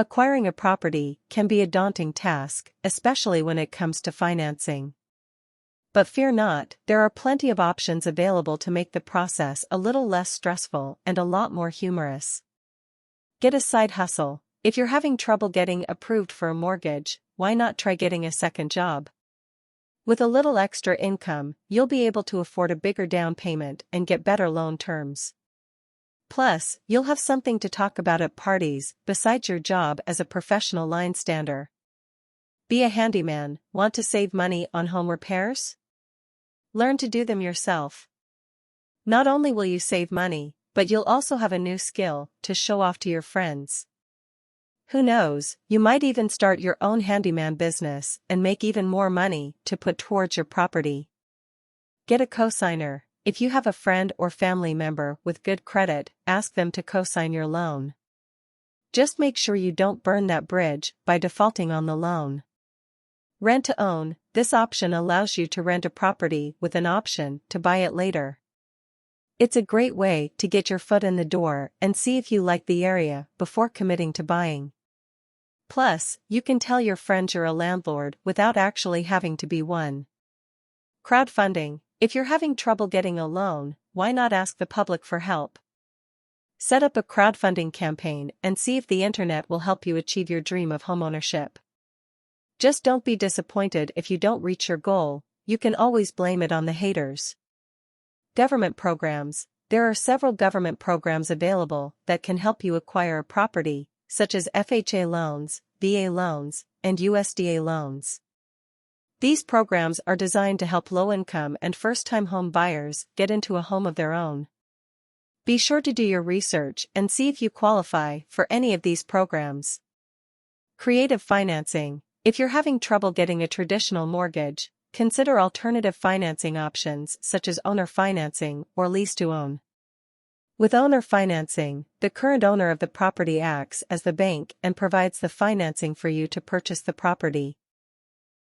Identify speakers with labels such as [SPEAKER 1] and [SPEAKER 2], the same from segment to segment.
[SPEAKER 1] Acquiring a property can be a daunting task, especially when it comes to financing. But fear not, there are plenty of options available to make the process a little less stressful and a lot more humorous. Get a side hustle. If you're having trouble getting approved for a mortgage, why not try getting a second job? With a little extra income, you'll be able to afford a bigger down payment and get better loan terms. Plus, you'll have something to talk about at parties besides your job as a professional line stander. Be a handyman. Want to save money on home repairs? Learn to do them yourself. Not only will you save money, but you'll also have a new skill to show off to your friends. Who knows, you might even start your own handyman business and make even more money to put towards your property. Get a cosigner. If you have a friend or family member with good credit, ask them to cosign your loan. Just make sure you don't burn that bridge by defaulting on the loan. Rent to own. This option allows you to rent a property with an option to buy it later. It's a great way to get your foot in the door and see if you like the area before committing to buying. Plus, you can tell your friends you're a landlord without actually having to be one. Crowdfunding. If you're having trouble getting a loan, why not ask the public for help? Set up a crowdfunding campaign and see if the internet will help you achieve your dream of homeownership. Just don't be disappointed if you don't reach your goal. You can always blame it on the haters. Government programs. There are several government programs available that can help you acquire a property, such as FHA loans, VA loans, and USDA loans. These programs are designed to help low-income and first-time home buyers get into a home of their own. Be sure to do your research and see if you qualify for any of these programs. Creative financing. If you're having trouble getting a traditional mortgage, consider alternative financing options such as owner financing or lease-to-own. With owner financing, the current owner of the property acts as the bank and provides the financing for you to purchase the property.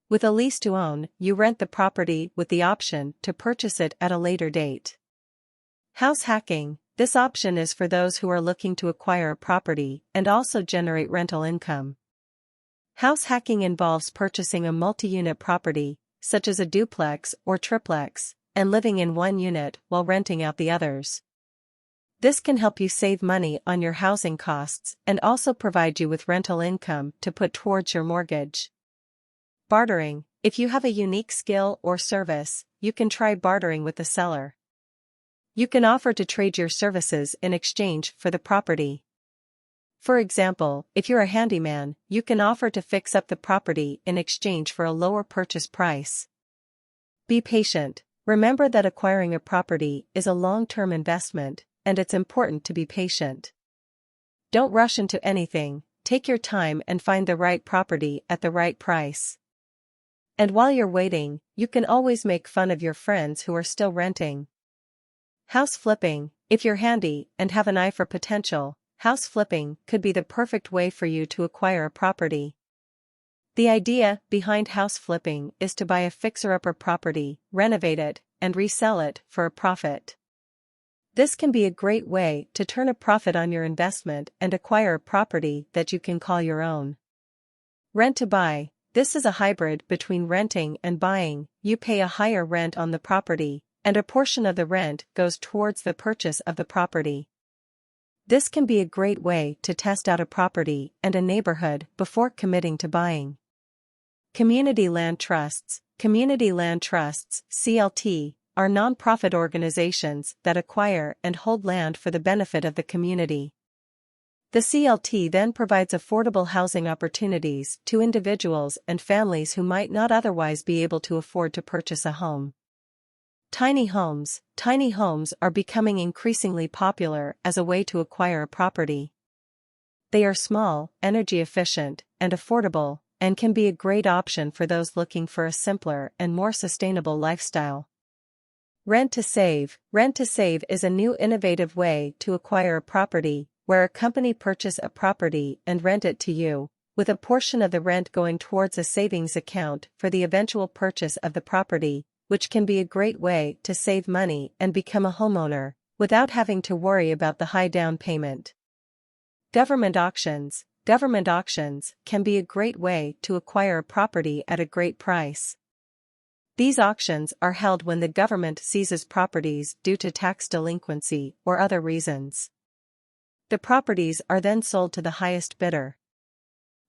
[SPEAKER 1] With a lease-to-own, you rent the property with the option to purchase it at a later date. House hacking. This option is for those who are looking to acquire a property and also generate rental income. House hacking involves purchasing a multi-unit property, such as a duplex or triplex, and living in one unit while renting out the others. This can help you save money on your housing costs and also provide you with rental income to put towards your mortgage. Bartering. If you have a unique skill or service, you can try bartering with the seller. You can offer to trade your services in exchange for the property. For example, if you're a handyman, you can offer to fix up the property in exchange for a lower purchase price. Be patient. Remember that acquiring a property is a long-term investment, and it's important to be patient. Don't rush into anything. Take your time and find the right property at the right price. And while you're waiting, you can always make fun of your friends who are still renting. House flipping. If you're handy and have an eye for potential, house flipping could be the perfect way for you to acquire a property. The idea behind house flipping is to buy a fixer-upper property, renovate it, and resell it for a profit. This can be a great way to turn a profit on your investment and acquire a property that you can call your own. Rent to buy. This is a hybrid between renting and buying. You pay a higher rent on the property, and a portion of the rent goes towards the purchase of the property. This can be a great way to test out a property and a neighborhood before committing to buying. Community land trusts. Community land trusts, CLT, are non-profit organizations that acquire and hold land for the benefit of the community. The CLT then provides affordable housing opportunities to individuals and families who might not otherwise be able to afford to purchase a home. Tiny homes. Tiny homes are becoming increasingly popular as a way to acquire a property. They are small, energy efficient, and affordable, and can be a great option for those looking for a simpler and more sustainable lifestyle. Rent to save. Rent to save is a new innovative way to acquire a property, where a company purchases a property and rent it to you, with a portion of the rent going towards a savings account for the eventual purchase of the property, which can be a great way to save money and become a homeowner, without having to worry about the high down payment. Government auctions. government auctions can be a great way to acquire a property at a great price. These auctions are held when the government seizes properties due to tax delinquency or other reasons. The properties are then sold to the highest bidder.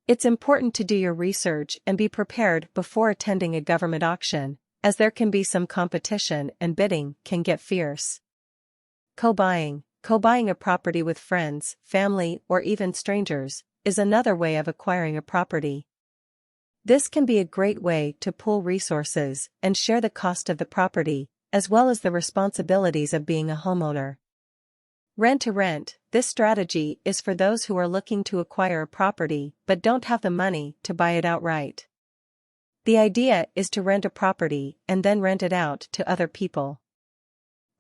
[SPEAKER 1] It's important to do your research and be prepared before attending a government auction, as there can be some competition and bidding can get fierce. Co-buying. Co-buying a property with friends, family, or even strangers is another way of acquiring a property. This can be a great way to pool resources and share the cost of the property, as well as the responsibilities of being a homeowner. Rent-to-rent. This strategy is for those who are looking to acquire a property but don't have the money to buy it outright. The idea is to rent a property and then rent it out to other people.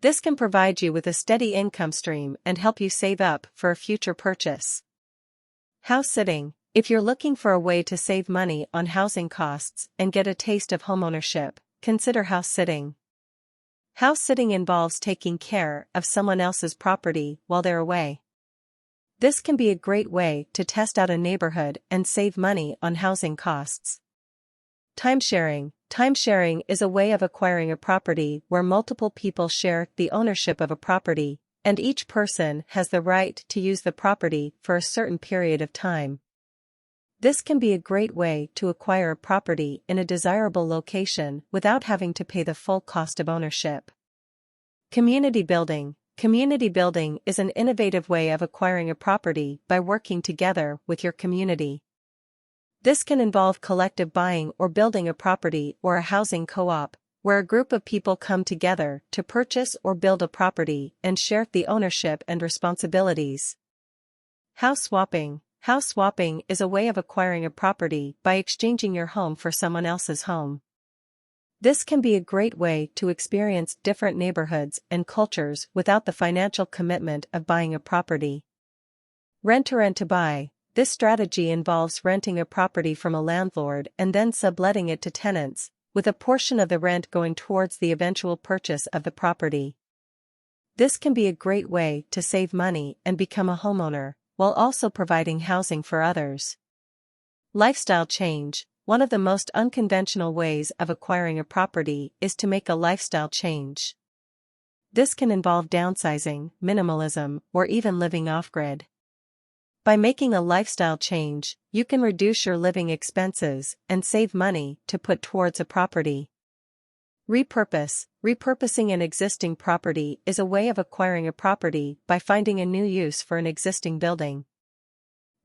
[SPEAKER 1] This can provide you with a steady income stream and help you save up for a future purchase. House sitting. If you're looking for a way to save money on housing costs and get a taste of homeownership, consider house sitting. House sitting involves taking care of someone else's property while they're away. This can be a great way to test out a neighborhood and save money on housing costs. Timesharing. Timesharing is a way of acquiring a property where multiple people share the ownership of a property, and each person has the right to use the property for a certain period of time. This can be a great way to acquire a property in a desirable location without having to pay the full cost of ownership. Community building. Community building is an innovative way of acquiring a property by working together with your community. This can involve collective buying or building a property or a housing co-op, where a group of people come together to purchase or build a property and share the ownership and responsibilities. House swapping. House swapping is a way of acquiring a property by exchanging your home for someone else's home. This can be a great way to experience different neighborhoods and cultures without the financial commitment of buying a property. Rent-to-buy. This strategy involves renting a property from a landlord and then subletting it to tenants, with a portion of the rent going towards the eventual purchase of the property. This can be a great way to save money and become a homeowner, while also providing housing for others. Lifestyle change. One of the most unconventional ways of acquiring a property is to make a lifestyle change. This can involve downsizing, minimalism, or even living off-grid. By making a lifestyle change, you can reduce your living expenses and save money to put towards a property. Repurpose. Repurposing an existing property is a way of acquiring a property by finding a new use for an existing building.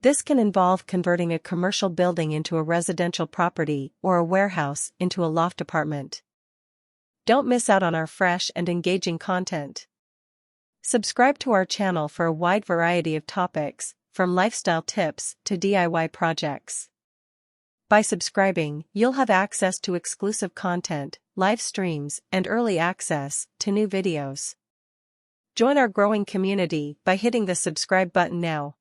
[SPEAKER 1] This can involve converting a commercial building into a residential property or a warehouse into a loft apartment. Don't miss out on our fresh and engaging content. Subscribe to our channel for a wide variety of topics, from lifestyle tips to DIY projects. By subscribing, you'll have access to exclusive content, live streams, and early access to new videos. Join our growing community by hitting the subscribe button now.